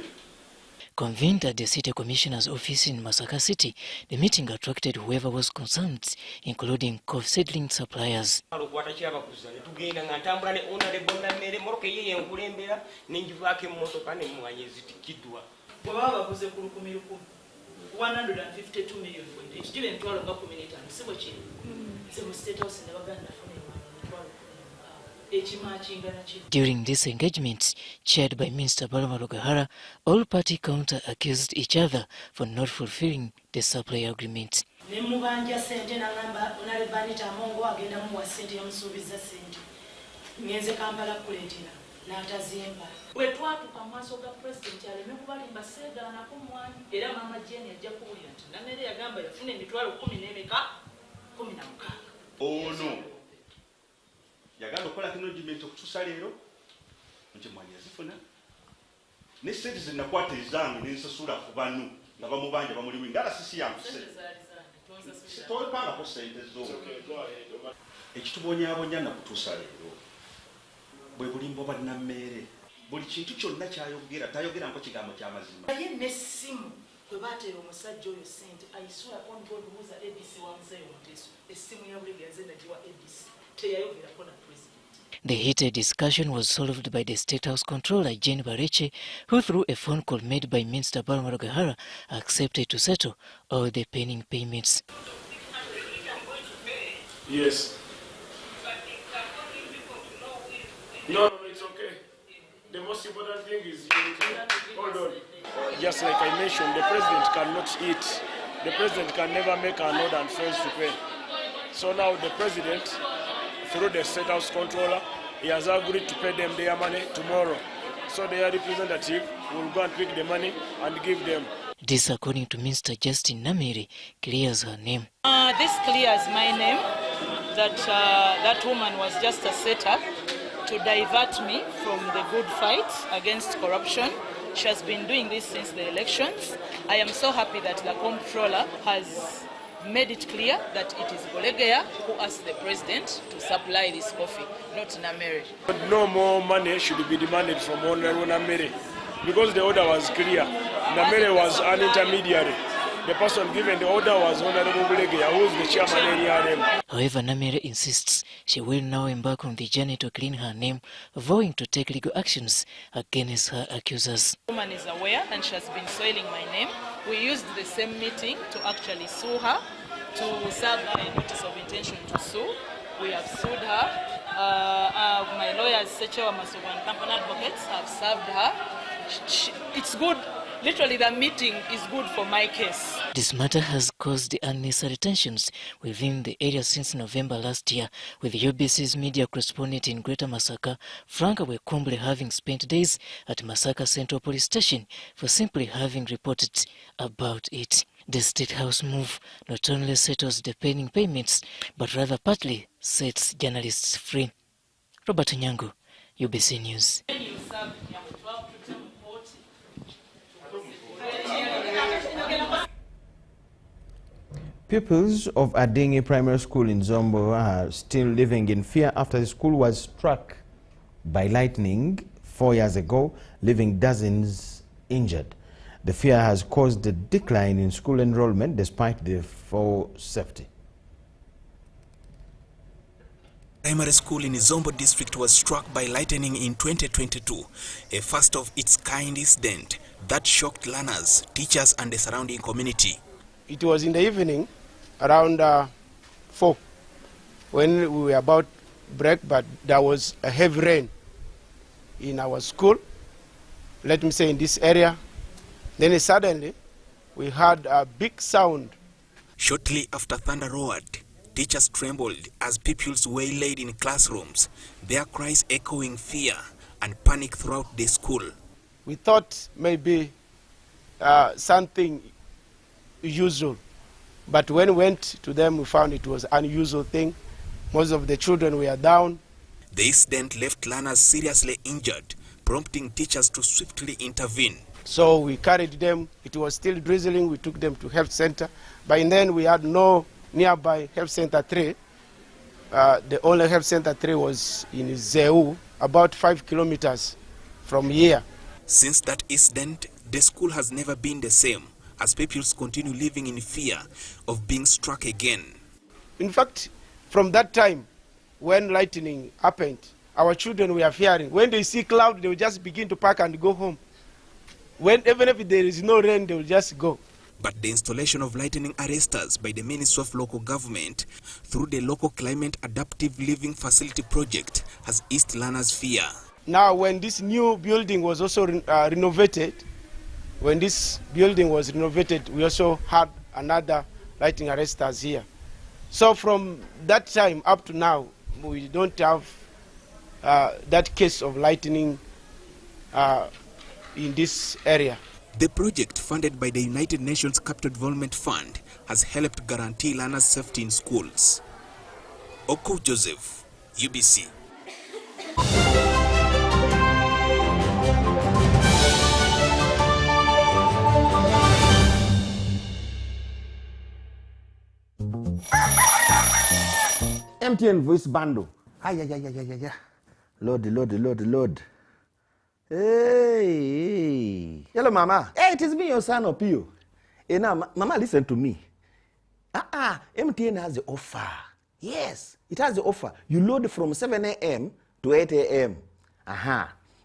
Convened at the City Commissioner's office in Masaka City, the meeting attracted whoever was concerned, including coffee seedling suppliers. During this engagement, chaired by Minister Balamba Rugahara, all party counter-accused each other for not fulfilling the supply agreement. Oh no. Yagamba okola kino argument okutuusa leero nti mwanyi yazifuna ne sente ze nakwata ezange nensasula ku banu nga bamubanja bamuliwi ngala sisi yamuse tolipangako sente zo ekitubonyabonya nakutuusa leero bwe bulimba oba nammeere buli kintu kyonna kyayogera tayogera nko kigambo ky'amazima naye n'essimu kwe baateera omusajja oyo sente ayisula on God muza ABC wamuzeeyo muteeso essimu ya buli genze nagiwa ABC. The heated discussion was solved by the State House Controller, Jane Bareche, who through a phone call made by Minister Balamba Rugahara, accepted to settle all the pending payments. Yes. No, it's okay. The most important thing is hold on. Just like I mentioned, the president cannot eat. The president can never make an order and fails to pay. So now the president, through the State House Controller, he has agreed to pay them their money tomorrow. So their representative will go and pick the money and give them. This, according to Minister Justin Namere, clears her name. This clears my name, that that woman was just a setup to divert me from the good fight against corruption. She has been doing this since the elections. I am so happy that the Comptroller has made it clear that it is Bolegea who asked the president to supply this coffee, not Namere. But no more money should be demanded from Honorable Namere because the order was clear. Namere was an intermediary. The person given the order was Honorable Bolegea, who is the chairman of NRM. However, Namere insists she will now embark on the journey to clean her name, vowing to take legal actions against her accusers. The woman is aware and she has been soiling my name. We used the same meeting to actually sue her, to serve her a notice of intention to sue. We have sued her. My lawyers, Sechewa Masugo and company advocates, have served her. It's good. Literally, the meeting is good for my case. This matter has caused unnecessary tensions within the area since November last year, with UBC's media correspondent in Greater Masaka, Frank Wekumble, having spent days at Masaka Central Police Station for simply having reported about it. The State House move not only settles the pending payments, but rather partly sets journalists free. Robert Nyango, UBC News. Pupils of Adingi Primary School in Zombo are still living in fear after the school was struck by lightning 4 years ago, leaving dozens injured. The fear has caused a decline in school enrollment despite the for safety. Primary school in Zombo district was struck by lightning in 2022, a first of its kind incident that shocked learners, teachers and the surrounding community. It was in the evening, around 4, when we were about break, but there was a heavy rain in our school, let me say in this area. Then suddenly, we heard a big sound. Shortly after thunder roared, teachers trembled as pupils waylaid in classrooms, their cries echoing fear and panic throughout the school. We thought maybe something usual, but when we went to them, we found it was an unusual thing. Most of the children were down. The incident left learners seriously injured, prompting teachers to swiftly intervene. So we carried them. It was still drizzling. We took them to health center. By then, we had no nearby health center 3. The only health center 3 was in Zeu, about 5 kilometers from here. Since that incident, the school has never been the same, as pupils continue living in fear of being struck again. In fact, from that time, when lightning happened, our children were fearing. When they see cloud, they will just begin to pack and go home. Even if there is no rain, they will just go. But the installation of lightning arresters by the Ministry of Local Government through the Local Climate Adaptive Living Facility project has eased learners' fear. Now, when this new building was also renovated, we also had another lightning arresters here. So from that time up to now, we don't have that case of lightning in this area. The project, funded by the United Nations Capital Development Fund, has helped guarantee learners' safety in schools. Oko Joseph, UBC. MTN voice bundle. Load. Hey. Hello, Mama. Hey, it is me, your son, Opio. Hey, now, Mama, listen to me. MTN has the offer. Yes, it has the offer. You load from 7 a.m. to 8 a.m.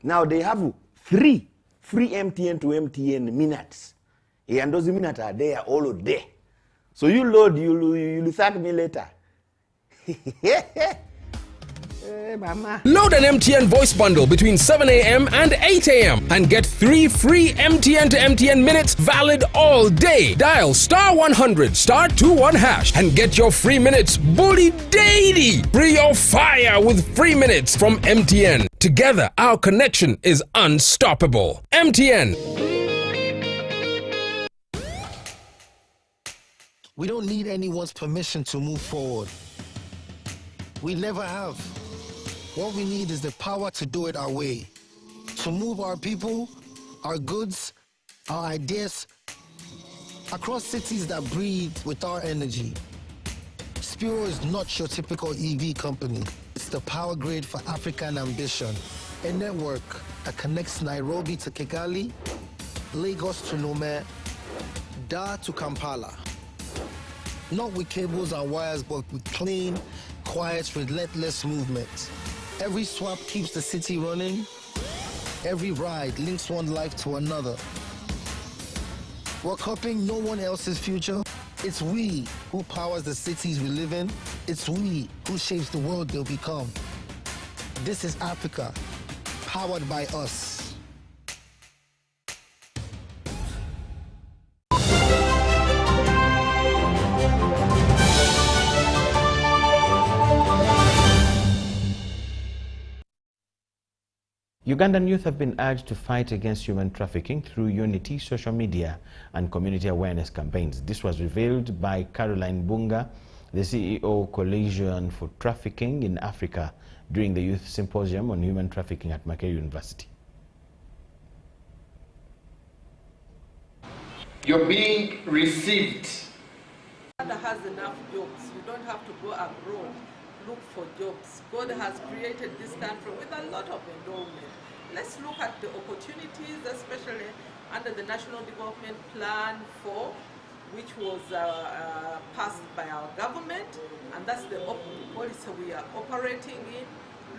Now, they have free MTN to MTN minutes. And those minutes are there all day. So you load, you'll thank me later. Hey, Mama. Load an MTN voice bundle between 7 a.m. and 8 a.m. and get 3 free MTN to MTN minutes valid all day. Dial *100 *21 hash and get your free minutes bully daily. Free your fire with free minutes from MTN. Together, our connection is unstoppable. MTN. We don't need anyone's permission to move forward. We never have. What we need is the power to do it our way, to move our people, our goods, our ideas across cities that breathe with our energy. Spiro is not your typical EV company. It's the power grid for African ambition, a network that connects Nairobi to Kigali, Lagos to Lome, Dar to Kampala. Not with cables and wires, but with clean, quiet, relentless movement. Every swap keeps the city running. Every ride links one life to another. We're copying no one else's future. It's we who powers the cities we live in, It's we who shapes the world they'll become. This is Africa, powered by us. Ugandan youth have been urged to fight against human trafficking through unity, social media, and community awareness campaigns. This was revealed by Caroline Bunga, the CEO Coalition for Trafficking in Africa, during the Youth Symposium on Human Trafficking at Micheal University. You're being received. God has enough jobs. You don't have to go abroad, look for jobs. God has created this country with a lot of endowment. Let's look at the opportunities, especially under the National Development Plan 4, which was passed by our government, and that's the policy we are operating in.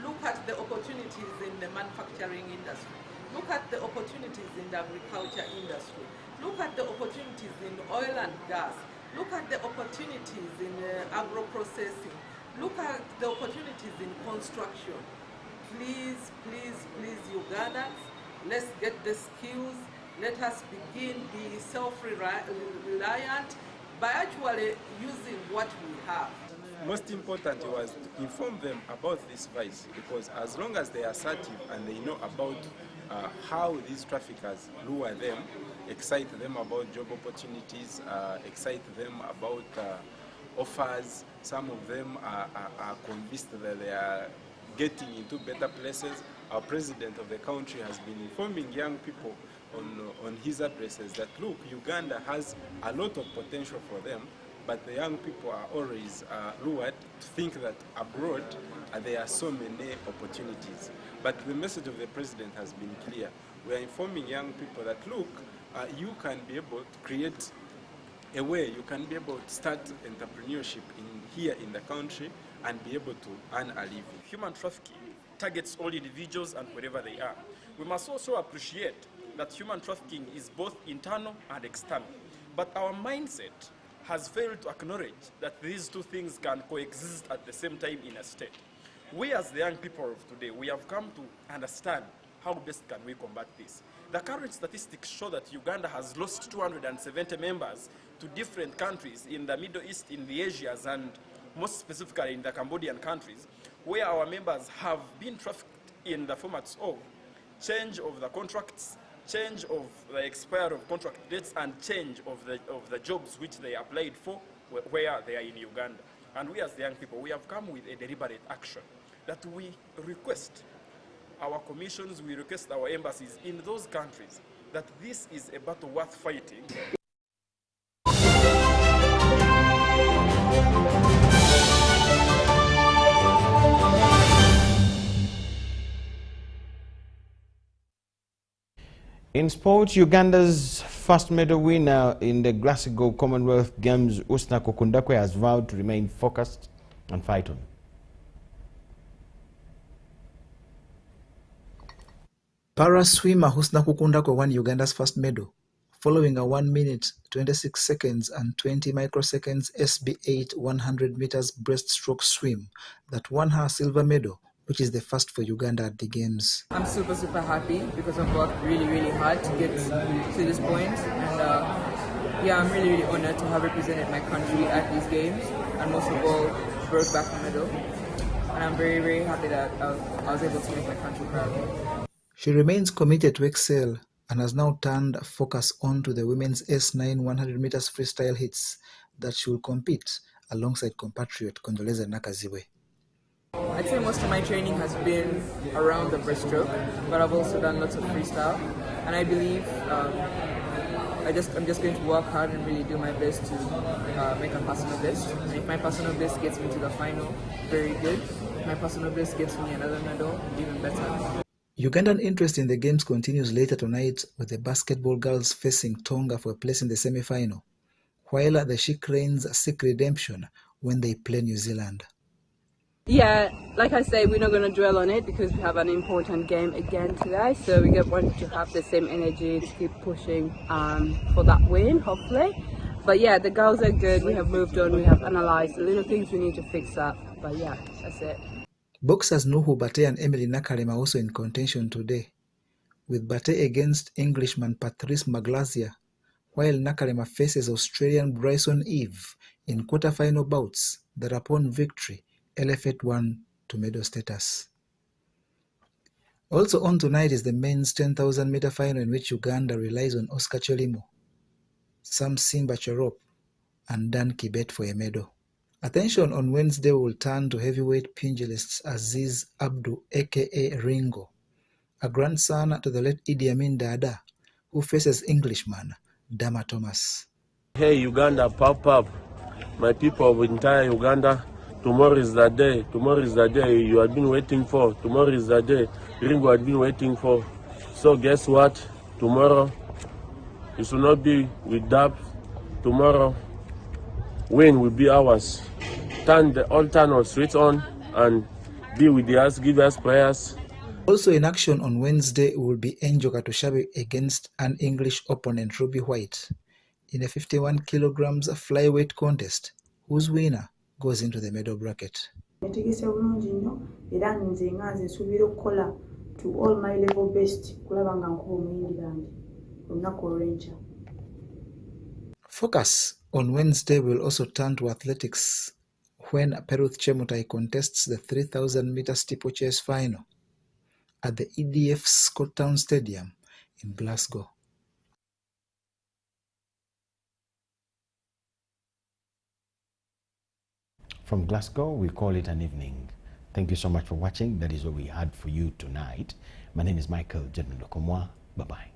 Look at the opportunities in the manufacturing industry. Look at the opportunities in the agriculture industry. Look at the opportunities in oil and gas. Look at the opportunities in agro-processing. Look at the opportunities in construction. Please, please, please, Ugandans, let's get the skills. Let us begin be self-reliant by actually using what we have. Most important was to inform them about this vice, because as long as they are assertive and they know about how these traffickers lure them, excite them about job opportunities, excite them about offers, some of them are convinced that they are getting into better places. Our president of the country has been informing young people on his addresses that, look, Uganda has a lot of potential for them, but the young people are always lured to think that abroad there are so many opportunities. But the message of the president has been clear. We are informing young people that, look, you can be able to create a way, you can be able to start entrepreneurship here in the country and be able to earn a living. Human trafficking targets all individuals and wherever they are. We must also appreciate that human trafficking is both internal and external. But our mindset has failed to acknowledge that these two things can coexist at the same time in a state. We as the young people of today, we have come to understand how best can we combat this. The current statistics show that Uganda has lost 270 members to different countries in the Middle East, in the Asias, and most specifically in the Cambodian countries, where our members have been trafficked in the formats of change of the contracts, change of the expiry of contract dates, and change of the jobs which they applied for where they are in Uganda. And we as the young people, we have come with a deliberate action that we request our commissions, we request our embassies in those countries that this is a battle worth fighting. In sports, Uganda's first medal winner in the Glasgow Commonwealth Games, Husna Kokundakwe, has vowed to remain focused and fight on. Para swimmer Husna Kokundakwe won Uganda's first medal, following a 1 minute, 26 seconds and 20 microseconds SB8 100 meters breaststroke swim that won her silver medal, which is the first for Uganda at the Games. I'm super happy because I've worked really hard to get to this point, and yeah, I'm really honored to have represented my country at these Games, and most of all, brought back a medal. And I'm very happy that I was able to make my country proud. She remains committed to excel and has now turned focus onto the women's S9 100 meters freestyle hits that she will compete alongside compatriot Kondoleza Nakaziwe. I'd say most of my training has been around the breaststroke, but I've also done lots of freestyle, and I believe I'm just going to work hard and really do my best to make a personal best. And if my personal best gets me to the final, very good. If my personal best gets me another medal, even better. Ugandan interest in the Games continues later tonight, with the basketball girls facing Tonga for a place in the semi-final, while the She Cranes seek redemption when they play New Zealand. Yeah, like I say, we're not going to dwell on it because we have an important game again today, so we want to have the same energy to keep pushing for that win, hopefully. But yeah, the girls are good. We have moved on. We have analysed the little things we need to fix up. But yeah, that's it. Boxers Nuhu Bate and Emily Nakalema also in contention today, with Bate against Englishman Patrice Maglasia, while Nakalema faces Australian Bryson Eve in quarter-final bouts that upon victory elevate one to medal status. Also on tonight is the men's 10,000-meter final in which Uganda relies on Oscar Chelimo, Sam Simba Cherop, and Dan Kibet for a medal. Attention on Wednesday will turn to heavyweight pugilists Aziz Abdu aka Ringo, a grandson to the late Idi Amin Dada, who faces Englishman Dama Thomas. Hey Uganda, pop up. My people of entire Uganda, tomorrow is the day. Tomorrow is the day you have been waiting for. Tomorrow is the day Ringo had been waiting for. So guess what? Tomorrow, it will not be with Dab. Tomorrow, win will be ours. Turn our streets on and be with us, give us prayers. Also in action on Wednesday will be Angel Katushabe against an English opponent Ruby White in a 51 kilograms flyweight contest, whose winner goes into the medal bracket. Netegese bulungi nnyo era nze nga nze nsuubira okukola to all my level best kulaba nga nkuba omuyindi gange olunaku olw'enkya. Focus on Wednesday will also turn to athletics when Peruth Chemutai contests the 3,000-meter steeplechase final at the EDF Scottown Stadium in Glasgow. From Glasgow, we call it an evening. Thank you so much for watching. That is what we had for you tonight. My name is Micheal Lukomwa. Bye-bye.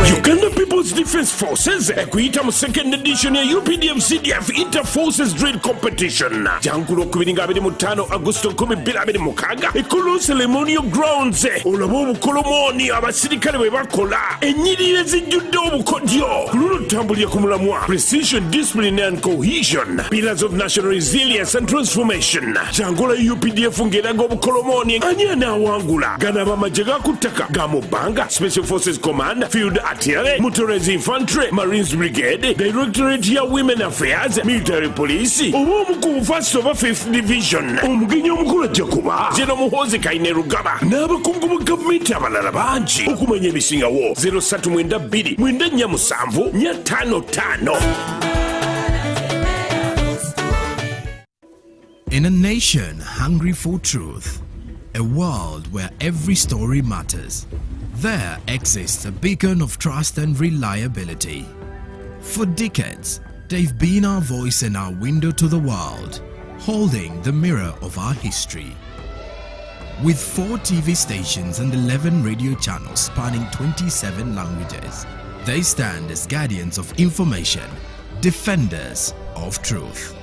Uganda People's Defense Forces ekuyita mu second edition ya UPDF CDF Inter-Forces Drill Competition Jankulu 25 Agosto 2026 ekulu Ceremonial Grounds olaba obukolomoni abasirikale bwe bakola ennyiriri ezijjudde obukodyo luno tambulira ku mulamwa Precision, Discipline and Cohesion Pillars of National Resilience and Transformation Jangola UPDF ngeraga obukolomoni ani anaawangula gana bamajje gakuttaka ga mu bbanga Special Forces Command Field Artillery Motorized Infantry Marines Brigade Directorate ya Women Affairs Military Police oba omukubu First oba 5th Division omugenyi omukulu ajja kuba General Muhoozi Kaine Rugaba n'abakungu ba gavumenti abalala bangi okumanya ebisingawo 0322947455. In a nation hungry for truth, a world where every story matters, there exists a beacon of trust and reliability. For decades, they've been our voice and our window to the world, holding the mirror of our history. With 4 TV stations and 11 radio channels spanning 27 languages, they stand as guardians of information, defenders of truth.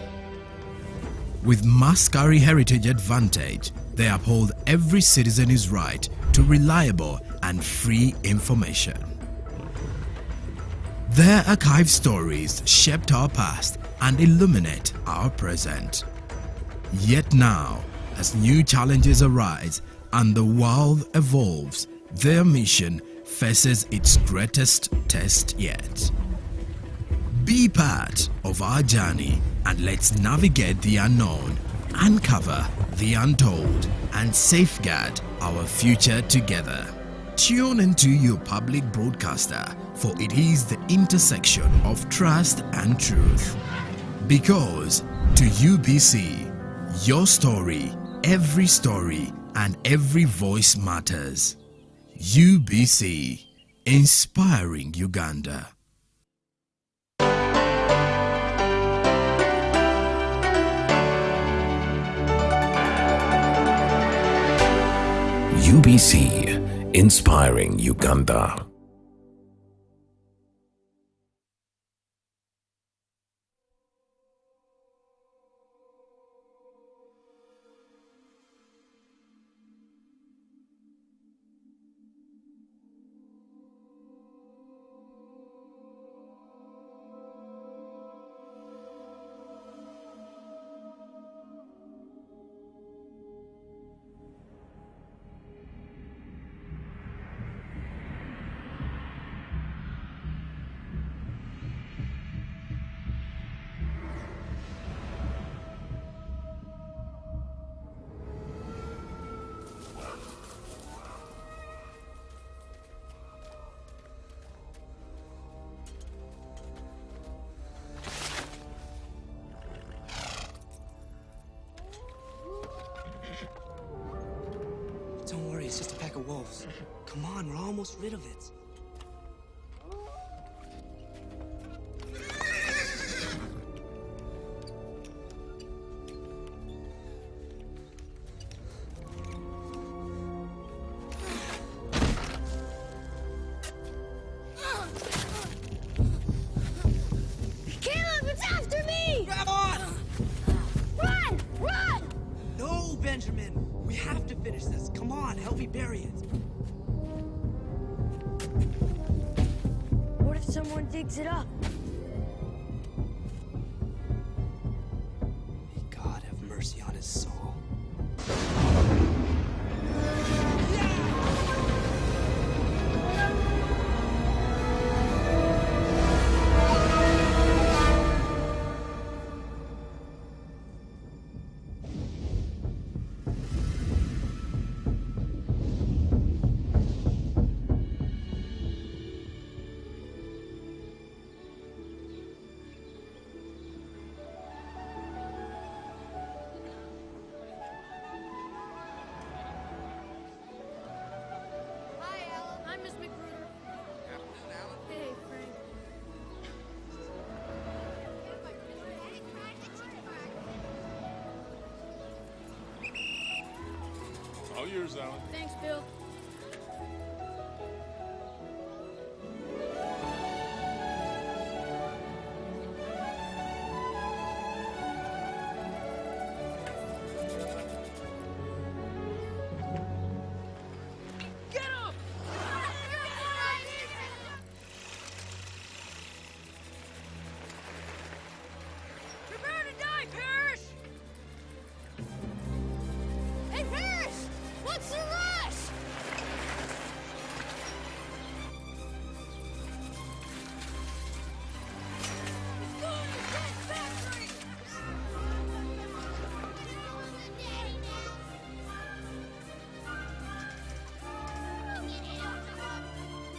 With Maskari Heritage Advantage, they uphold every citizen's right to reliable and free information. Their archived stories shaped our past and illuminate our present. Yet now, as new challenges arise and the world evolves, their mission faces its greatest test yet. Be part of our journey and let's navigate the unknown, uncover the untold, and safeguard our future together. Tune into your public broadcaster, for it is the intersection of trust and truth. Because to UBC, your story, every story, and every voice matters. UBC, inspiring Uganda. UBC, inspiring Uganda. pack of wolves. Come on, we're almost rid of it. Caleb, it's after me! Grab on! Run! Run! No, Benjamin. We have to finish this. Come on, help me bury it. What if someone digs it up? May God have mercy on his soul. Hi, Alan. I'm Miss McGruder. Afternoon, Alan. Hey, Frank. All yours, Alan. Thanks, Bill.